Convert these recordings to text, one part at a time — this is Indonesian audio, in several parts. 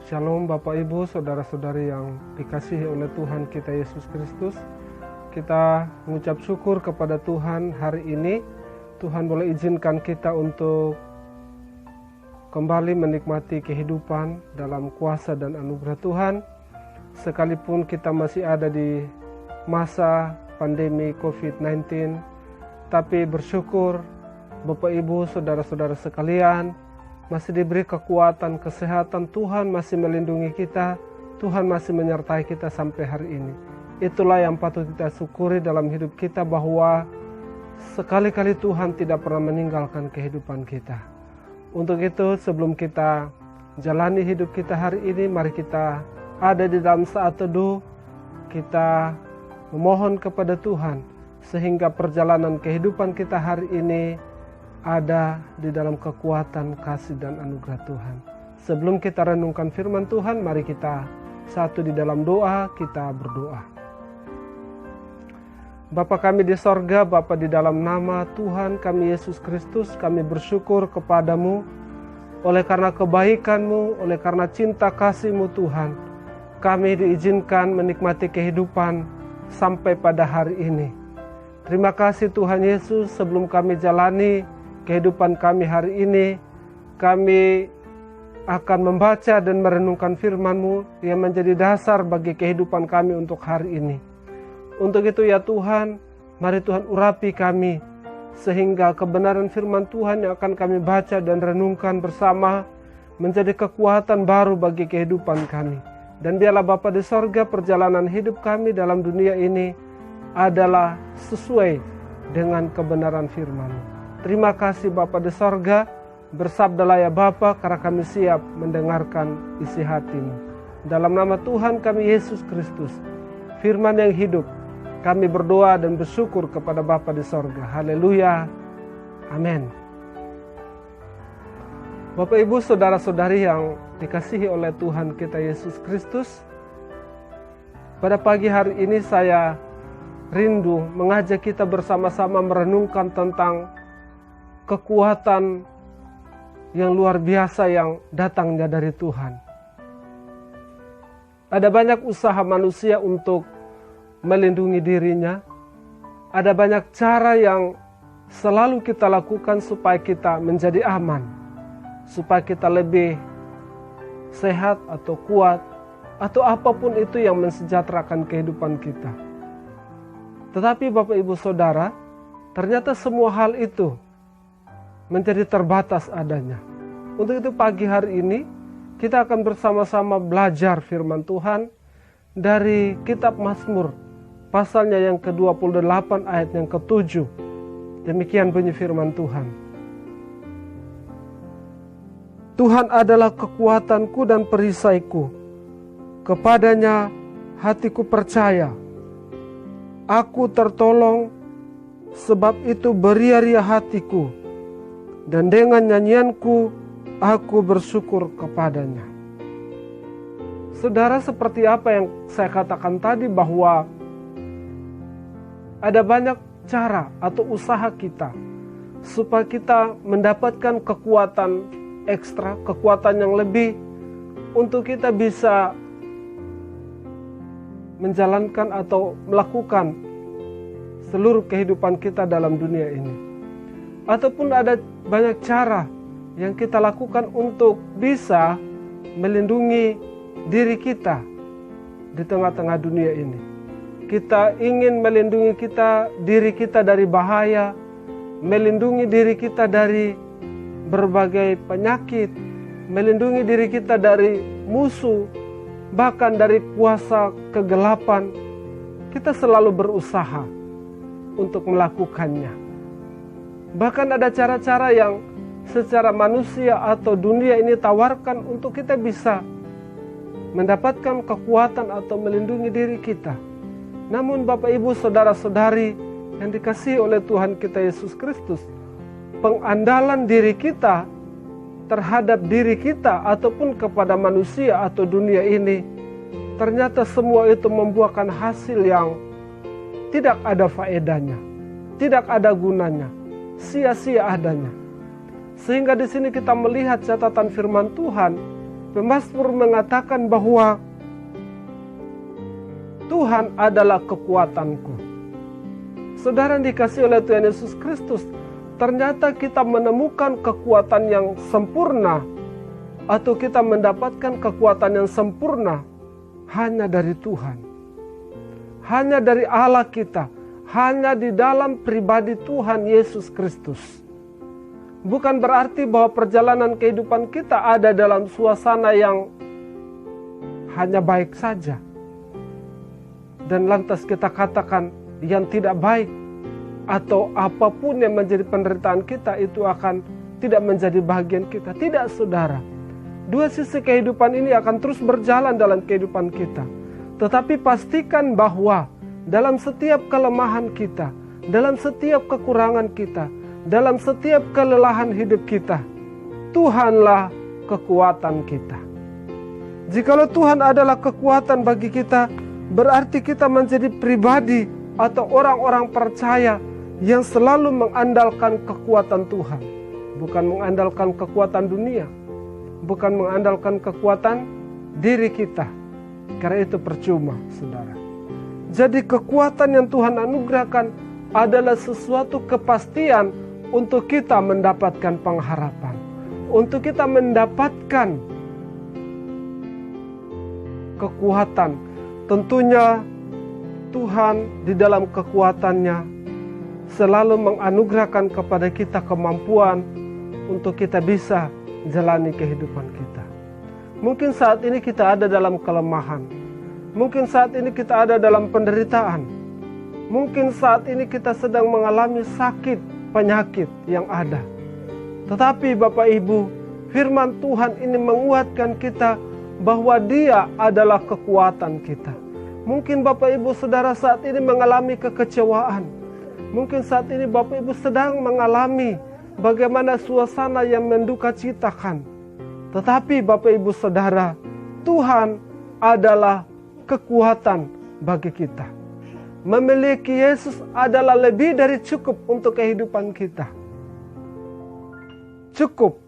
Shalom Bapak Ibu, Saudara-saudari yang dikasihi oleh Tuhan kita Yesus Kristus. Kita mengucap syukur kepada Tuhan hari ini. Tuhan boleh izinkan kita untuk kembali menikmati kehidupan dalam kuasa dan anugerah Tuhan. Sekalipun kita masih ada di masa pandemi COVID-19, tapi bersyukur Bapak Ibu, Saudara-saudara sekalian, masih diberi kekuatan, kesehatan. Tuhan masih melindungi kita, Tuhan masih menyertai kita sampai hari ini. Itulah yang patut kita syukuri dalam hidup kita, bahwa sekali-kali Tuhan tidak pernah meninggalkan kehidupan kita. Untuk itu, sebelum kita jalani hidup kita hari ini, mari kita ada di dalam saat teduh, kita memohon kepada Tuhan sehingga perjalanan kehidupan kita hari ini ada di dalam kekuatan, kasih, dan anugerah Tuhan. Sebelum kita renungkan firman Tuhan, mari kita satu di dalam doa, kita berdoa. Bapa kami di sorga, Bapa, di dalam nama Tuhan kami Yesus Kristus, kami bersyukur kepadamu oleh karena kebaikan-Mu, oleh karena cinta kasih-Mu Tuhan. Kami diizinkan menikmati kehidupan sampai pada hari ini. Terima kasih Tuhan Yesus, sebelum kami jalani kehidupan kami hari ini, kami akan membaca dan merenungkan firman-Mu yang menjadi dasar bagi kehidupan kami untuk hari ini. Untuk itu ya Tuhan, mari Tuhan urapi kami, sehingga kebenaran firman Tuhan yang akan kami baca dan renungkan bersama menjadi kekuatan baru bagi kehidupan kami. Dan biarlah Bapa di sorga, perjalanan hidup kami dalam dunia ini adalah sesuai dengan kebenaran firman-Mu. Terima kasih Bapa di sorga, bersabdalah ya Bapa, karena kami siap mendengarkan isi hati-Mu. Dalam nama Tuhan kami Yesus Kristus, firman yang hidup, kami berdoa dan bersyukur kepada Bapa di sorga. Haleluya, amin. Bapak Ibu, Saudara-saudari yang dikasihi oleh Tuhan kita Yesus Kristus, pada pagi hari ini saya rindu mengajak kita bersama-sama merenungkan tentang kekuatan yang luar biasa yang datangnya dari Tuhan. Ada banyak usaha manusia untuk melindungi dirinya. Ada banyak cara yang selalu kita lakukan supaya kita menjadi aman, supaya kita lebih sehat atau kuat, atau apapun itu yang mensejahterakan kehidupan kita. Tetapi Bapak Ibu Saudara, ternyata semua hal itu menjadi terbatas adanya. Untuk itu pagi hari ini kita akan bersama-sama belajar firman Tuhan dari kitab Mazmur, pasalnya yang ke-28 ayat yang ke-7. Demikian bunyi firman Tuhan. Tuhan adalah kekuatanku dan perisaiku, kepadanya hatiku percaya. Aku tertolong, sebab itu beria-ria hatiku, dan dengan nyanyianku aku bersyukur kepadanya. Saudara, seperti apa yang saya katakan tadi, bahwa ada banyak cara atau usaha kita supaya kita mendapatkan kekuatan ekstra, kekuatan yang lebih, untuk kita bisa menjalankan atau melakukan seluruh kehidupan kita dalam dunia ini. Ataupun ada banyak cara yang kita lakukan untuk bisa melindungi diri kita di tengah-tengah dunia ini. Kita ingin melindungi diri kita dari bahaya, melindungi diri kita dari berbagai penyakit, melindungi diri kita dari musuh, bahkan dari kuasa kegelapan. Kita selalu berusaha untuk melakukannya. Bahkan ada cara-cara yang secara manusia atau dunia ini tawarkan untuk kita bisa mendapatkan kekuatan atau melindungi diri kita. Namun Bapak Ibu Saudara-saudari yang dikasihi oleh Tuhan kita Yesus Kristus, pengandalan diri kita terhadap diri kita ataupun kepada manusia atau dunia ini, ternyata semua itu membuahkan hasil yang tidak ada faedahnya, tidak ada gunanya, sia-sia adanya. Sehingga di sini kita melihat catatan firman Tuhan Pemazmur mengatakan bahwa Tuhan adalah kekuatanku. Saudara dikasih oleh Tuhan Yesus Kristus, ternyata kita menemukan kekuatan yang sempurna atau kita mendapatkan kekuatan yang sempurna hanya dari Tuhan. Hanya dari Allah kita, hanya di dalam pribadi Tuhan Yesus Kristus. Bukan berarti bahwa perjalanan kehidupan kita ada dalam suasana yang hanya baik saja. Dan lantas kita katakan yang tidak baik atau apapun yang menjadi penderitaan kita itu akan tidak menjadi bagian kita. Tidak, saudara. Dua sisi kehidupan ini akan terus berjalan dalam kehidupan kita. Tetapi pastikan bahwa dalam setiap kelemahan kita, dalam setiap kekurangan kita, dalam setiap kelelahan hidup kita, Tuhanlah kekuatan kita. Jikalau Tuhan adalah kekuatan bagi kita, berarti kita menjadi pribadi atau orang-orang percaya yang selalu mengandalkan kekuatan Tuhan. Bukan mengandalkan kekuatan dunia, bukan mengandalkan kekuatan diri kita. Karena itu percuma, saudara. Jadi kekuatan yang Tuhan anugerahkan adalah sesuatu kepastian untuk kita mendapatkan pengharapan, untuk kita mendapatkan kekuatan. Tentunya Tuhan di dalam kekuatannya selalu menganugerahkan kepada kita kemampuan untuk kita bisa jalani kehidupan kita. Mungkin saat ini kita ada dalam kelemahan, mungkin saat ini kita ada dalam penderitaan, mungkin saat ini kita sedang mengalami sakit, penyakit yang ada. Tetapi Bapak Ibu, firman Tuhan ini menguatkan kita bahwa Dia adalah kekuatan kita. Mungkin Bapak Ibu Saudara saat ini mengalami kekecewaan. Mungkin saat ini Bapak Ibu sedang mengalami bagaimana suasana yang mendukacitakan. Tetapi Bapak Ibu Saudara, Tuhan adalah kekuatan bagi kita. Memiliki Yesus adalah lebih dari cukup untuk kehidupan kita. Cukup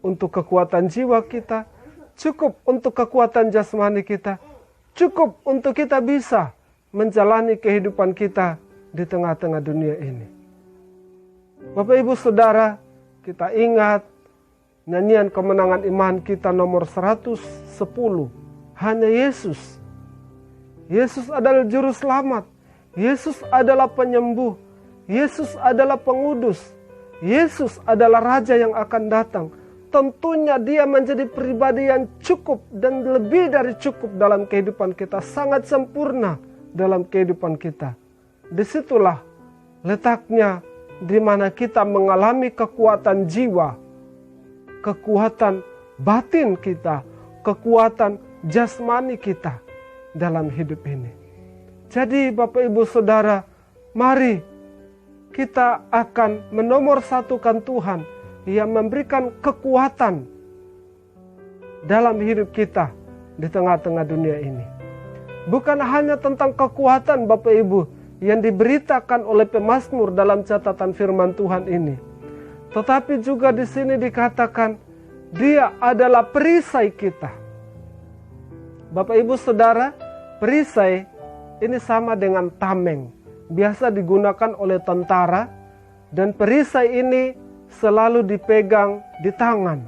untuk kekuatan jiwa kita, cukup untuk kekuatan jasmani kita, cukup untuk kita bisa menjalani kehidupan kita di tengah-tengah dunia ini. Bapak Ibu Saudara, kita ingat nyanyian kemenangan iman kita nomor 110. Hanya Yesus. Yesus adalah juru selamat. Yesus adalah penyembuh. Yesus adalah pengudus. Yesus adalah Raja yang akan datang. Tentunya Dia menjadi pribadi yang cukup dan lebih dari cukup dalam kehidupan kita. Sangat sempurna dalam kehidupan kita. Disitulah letaknya di mana kita mengalami kekuatan jiwa, kekuatan batin kita, kekuatan jasmani kita dalam hidup ini. Jadi Bapak Ibu Saudara, mari kita akan menomorsatukan Tuhan yang memberikan kekuatan dalam hidup kita di tengah-tengah dunia ini. Bukan hanya tentang kekuatan Bapak Ibu yang diberitakan oleh pemazmur dalam catatan firman Tuhan ini. Tetapi juga di sini dikatakan Dia adalah perisai kita. Bapak Ibu Saudara, perisai ini sama dengan tameng. Biasa digunakan oleh tentara dan perisai ini selalu dipegang di tangan.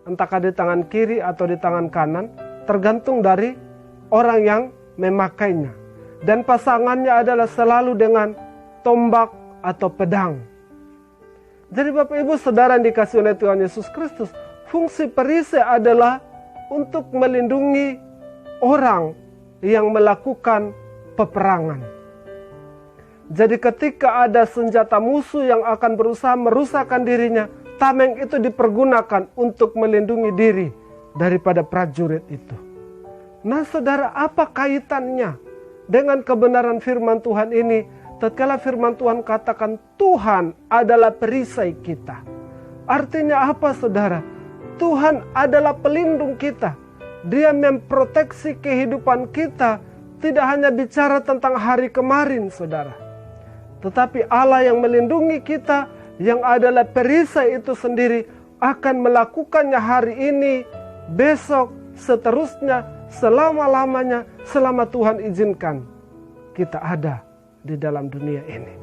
Entahkah di tangan kiri atau di tangan kanan, tergantung dari orang yang memakainya. Dan pasangannya adalah selalu dengan tombak atau pedang. Jadi Bapak Ibu Saudara yang dikasih oleh Tuhan Yesus Kristus, fungsi perisai adalah untuk melindungi orang yang melakukan peperangan. Jadi ketika ada senjata musuh yang akan berusaha merusakkan dirinya, tameng itu dipergunakan untuk melindungi diri daripada prajurit itu. Nah saudara, apa kaitannya dengan kebenaran firman Tuhan ini? Tatkala firman Tuhan katakan Tuhan adalah perisai kita. Artinya apa saudara? Tuhan adalah pelindung kita. Dia memproteksi kehidupan kita. Tidak hanya bicara tentang hari kemarin saudara, tetapi Allah yang melindungi kita, yang adalah perisai itu sendiri, akan melakukannya hari ini besok, seterusnya, selama-lamanya, selama Tuhan izinkan kita ada di dalam dunia ini.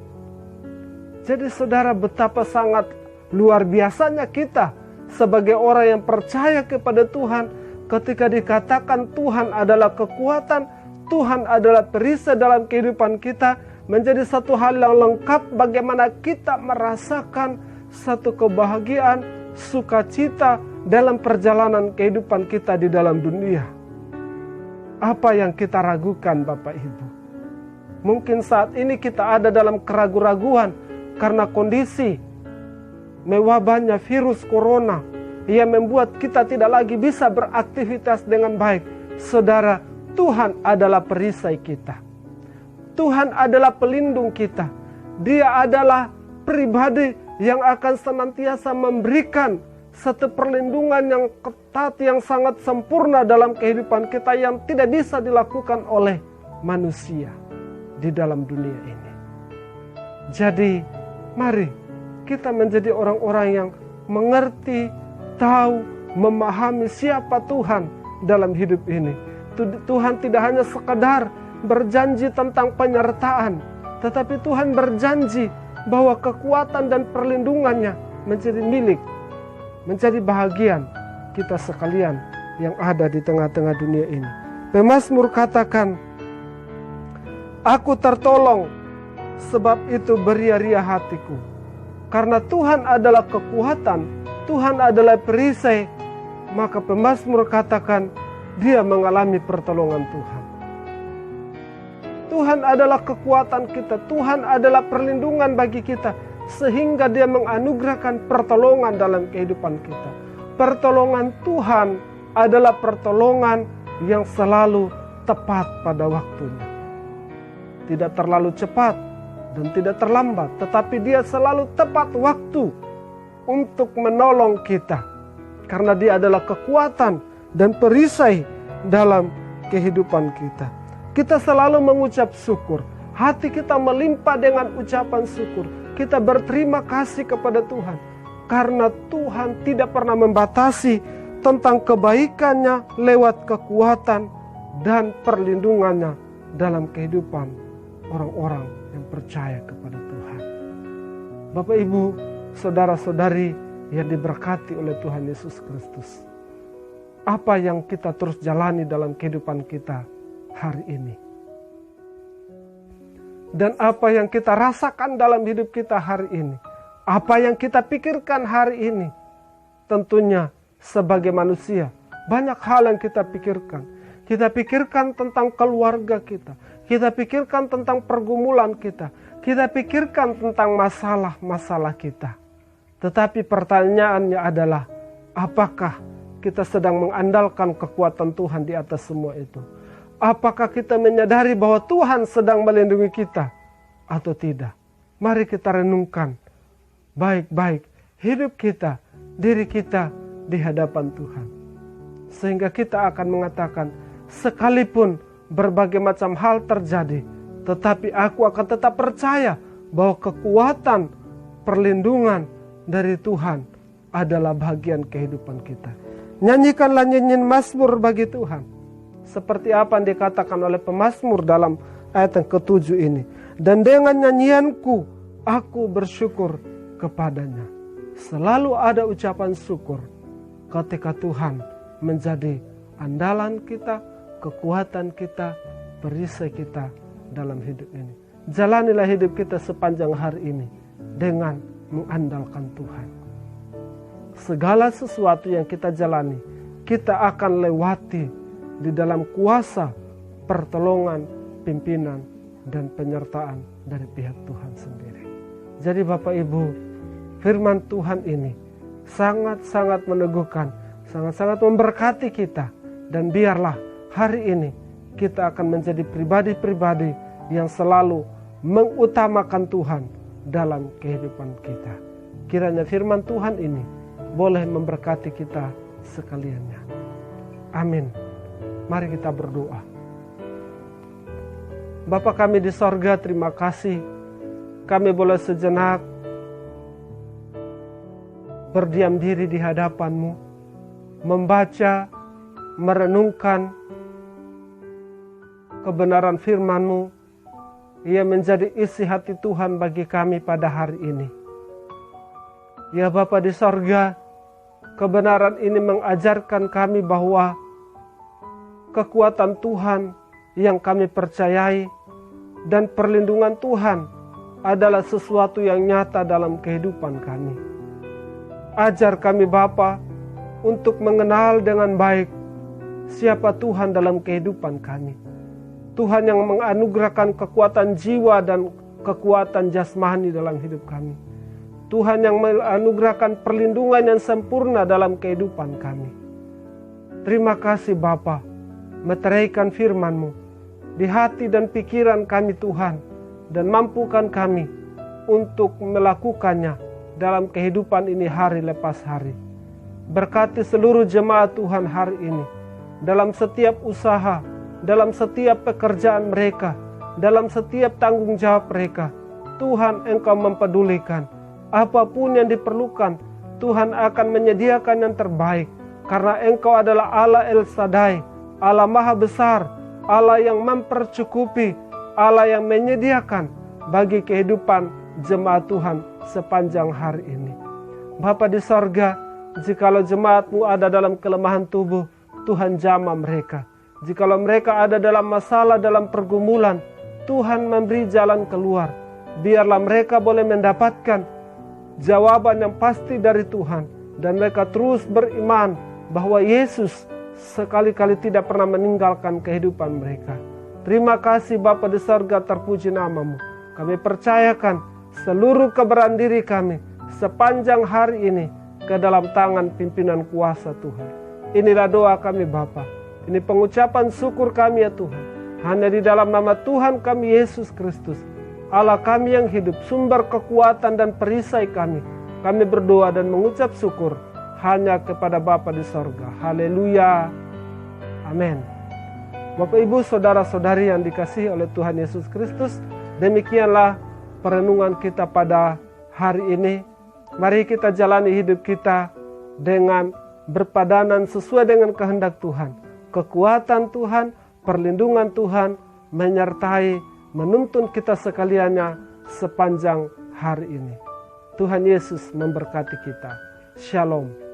Jadi saudara, betapa sangat luar biasanya kita sebagai orang yang percaya kepada Tuhan ketika dikatakan Tuhan adalah kekuatan, Tuhan adalah perisai dalam kehidupan kita, menjadi satu hal yang lengkap bagaimana kita merasakan satu kebahagiaan, sukacita dalam perjalanan kehidupan kita di dalam dunia. Apa yang kita ragukan Bapak Ibu? Mungkin saat ini kita ada dalam keraguan-raguan karena kondisi mewabahnya virus corona yang membuat kita tidak lagi bisa beraktivitas dengan baik. Saudara, Tuhan adalah perisai kita. Tuhan adalah pelindung kita. Dia adalah pribadi yang akan senantiasa memberikan satu perlindungan yang ketat, yang sangat sempurna dalam kehidupan kita yang tidak bisa dilakukan oleh manusia di dalam dunia ini. Jadi, mari kita menjadi orang-orang yang mengerti, tahu, memahami siapa Tuhan dalam hidup ini. Tuhan tidak hanya sekedar berjanji tentang penyertaan, tetapi Tuhan berjanji bahwa kekuatan dan perlindungannya menjadi milik, menjadi bahagian kita sekalian yang ada di tengah-tengah dunia ini. Pemazmur katakan, "Aku tertolong, sebab itu beria-ria hatiku." Karena Tuhan adalah kekuatan, Tuhan adalah perisai, maka pemazmur katakan dia mengalami pertolongan Tuhan. Tuhan adalah kekuatan kita, Tuhan adalah perlindungan bagi kita, sehingga dia menganugerahkan pertolongan dalam kehidupan kita. Pertolongan Tuhan adalah pertolongan yang selalu tepat pada waktunya. Tidak terlalu cepat dan tidak terlambat, tetapi dia selalu tepat waktu untuk menolong kita. Karena dia adalah kekuatan dan perisai dalam kehidupan kita. Kita selalu mengucap syukur. Hati kita melimpah dengan ucapan syukur. Kita berterima kasih kepada Tuhan. Karena Tuhan tidak pernah membatasi tentang kebaikannya lewat kekuatan dan perlindungannya dalam kehidupan orang-orang yang percaya kepada Tuhan. Bapak, Ibu, saudara-saudari yang diberkati oleh Tuhan Yesus Kristus. Apa yang kita terus jalani dalam kehidupan kita hari ini? Dan apa yang kita rasakan dalam hidup kita hari ini? Apa yang kita pikirkan hari ini? Tentunya sebagai manusia, banyak hal yang kita pikirkan. Kita pikirkan tentang keluarga kita. Kita pikirkan tentang pergumulan kita. Kita pikirkan tentang masalah-masalah kita. Tetapi pertanyaannya adalah, apakah kita sedang mengandalkan kekuatan Tuhan di atas semua itu? Apakah kita menyadari bahwa Tuhan sedang melindungi kita atau tidak? Mari kita renungkan baik-baik hidup kita, diri kita di hadapan Tuhan. Sehingga kita akan mengatakan, sekalipun berbagai macam hal terjadi, tetapi aku akan tetap percaya bahwa kekuatan perlindungan dari Tuhan adalah bagian kehidupan kita. Nyanyikanlah nyanyian mazmur bagi Tuhan. Seperti apa yang dikatakan oleh pemazmur dalam ayat yang ke-7 ini. Dan dengan nyanyianku, aku bersyukur kepadanya. Selalu ada ucapan syukur ketika Tuhan menjadi andalan kita, kekuatan kita, perisai kita dalam hidup ini. Jalanilah hidup kita sepanjang hari ini dengan mengandalkan Tuhan. Segala sesuatu yang kita jalani, kita akan lewati di dalam kuasa, pertolongan, pimpinan, dan penyertaan dari pihak Tuhan sendiri. Jadi Bapak Ibu, firman Tuhan ini sangat-sangat meneguhkan, sangat-sangat memberkati kita. Dan biarlah hari ini kita akan menjadi pribadi-pribadi yang selalu mengutamakan Tuhan dalam kehidupan kita. Kiranya firman Tuhan ini boleh memberkati kita sekaliannya. Amin. Mari kita berdoa. Bapa kami di sorga, terima kasih kami boleh sejenak berdiam diri di hadapan-Mu. membaca, merenungkan kebenaran firman-Mu, ia menjadi isi hati Tuhan bagi kami pada hari ini. Ya Bapa di sorga, kebenaran ini mengajarkan kami bahwa kekuatan Tuhan yang kami percayai dan perlindungan Tuhan adalah sesuatu yang nyata dalam kehidupan kami. Ajar kami Bapa untuk mengenal dengan baik siapa Tuhan dalam kehidupan kami. Tuhan yang menganugerahkan kekuatan jiwa dan kekuatan jasmani dalam hidup kami. Tuhan yang menganugerahkan perlindungan yang sempurna dalam kehidupan kami. Terima kasih Bapa, meteraikan firman-Mu di hati dan pikiran kami Tuhan, dan mampukan kami untuk melakukannya dalam kehidupan ini hari lepas hari. Berkati seluruh jemaat Tuhan hari ini, dalam setiap usaha, dalam setiap pekerjaan mereka, dalam setiap tanggung jawab mereka. Tuhan, Engkau mempedulikan. Apapun yang diperlukan, Tuhan akan menyediakan yang terbaik. Karena Engkau adalah Allah El Shaddai, Allah Maha Besar, Allah yang mempercukupi, Allah yang menyediakan bagi kehidupan jemaat Tuhan sepanjang hari ini. Bapa di sorga, jikalau jemaat-Mu ada dalam kelemahan tubuh, Tuhan jamah mereka. Jikalau mereka ada dalam masalah, dalam pergumulan, Tuhan memberi jalan keluar. Biarlah mereka boleh mendapatkan jawaban yang pasti dari Tuhan. Dan mereka terus beriman bahwa Yesus sekali-kali tidak pernah meninggalkan kehidupan mereka. Terima kasih Bapa di sorga, terpuji nama-Mu. Kami percayakan seluruh keberanian diri kami sepanjang hari ini ke dalam tangan pimpinan kuasa Tuhan. Inilah doa kami Bapa. Ini pengucapan syukur kami ya Tuhan. Hanya di dalam nama Tuhan kami Yesus Kristus, Allah kami yang hidup, sumber kekuatan dan perisai kami. Kami berdoa dan mengucap syukur hanya kepada Bapa di sorga. Haleluya. Amin. Bapak Ibu saudara-saudari yang dikasihi oleh Tuhan Yesus Kristus, demikianlah perenungan kita pada hari ini. Mari kita jalani hidup kita dengan berpadanan sesuai dengan kehendak Tuhan. Kekuatan Tuhan, perlindungan Tuhan menyertai, menuntun kita sekaliannya sepanjang hari ini. Tuhan Yesus memberkati kita. Shalom.